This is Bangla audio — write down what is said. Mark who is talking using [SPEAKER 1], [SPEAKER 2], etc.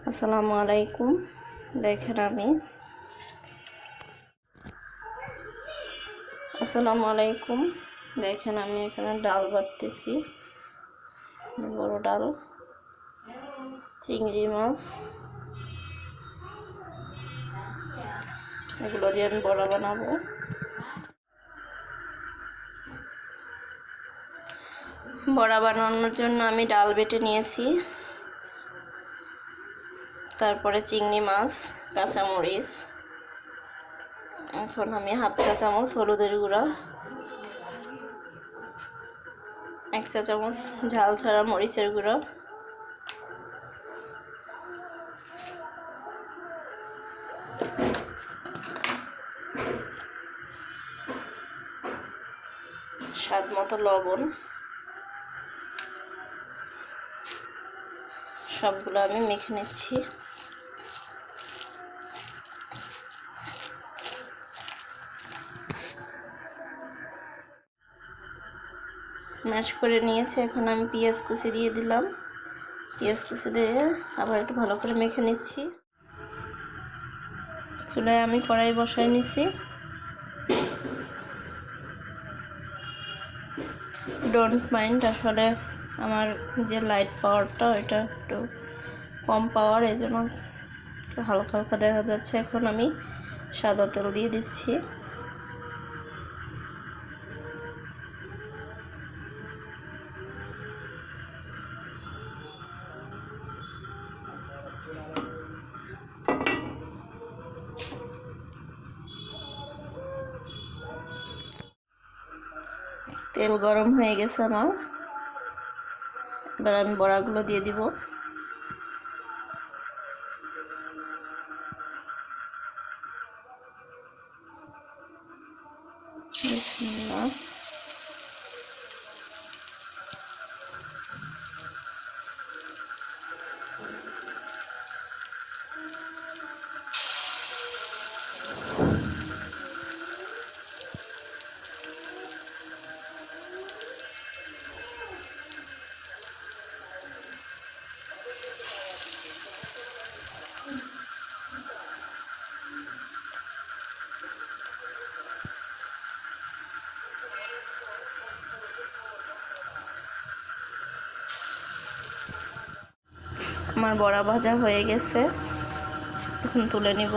[SPEAKER 1] আসসালামু আলাইকুম। দেখেন আমি এখানে ডাল বাটতেছি। বড় ডাল, চিংড়ি মাছ, এগুলো দিয়ে আমি বড়া বানাবো। বড়া বানানোর জন্য আমি ডাল বেটে নিয়েছি, তারপরে চিংড়ি মাছ, কাঁচামরিচ, এখন আমি হাফ চা চামচ হলুদের গুঁড়া, 1 চা চামচ ঝাল ছাড়া মরিচের গুঁড়া, স্বাদ মতো লবণ, সবগুলো আমি মেখে নিচ্ছি। ম্যাশ করে নিয়েছি, এখন আমি পেঁয়াজ কুচি দিয়ে দিলাম। পেঁয়াজ কুচি দিয়ে আবার একটু ভালো করে মেখে নিচ্ছি। চুলায় আমি কড়াই বসাই নিছি। ডোন্ট মাইন্ড, আসলে আমার যে লাইট পাওয়ারটা ওইটা একটু কম পাওয়ার, এই জন্য হালকা হালকা দেখা যাচ্ছে। এখন আমি সাদা তেল দিয়ে দিচ্ছি। তেল গরম হয়ে গেছে আমার, এবার আমি বড়াগুলো দিয়ে দিব। বিসমিল্লাহ। আমার বড়া ভাজা হয়ে গেছে, এখন তুলে নিব।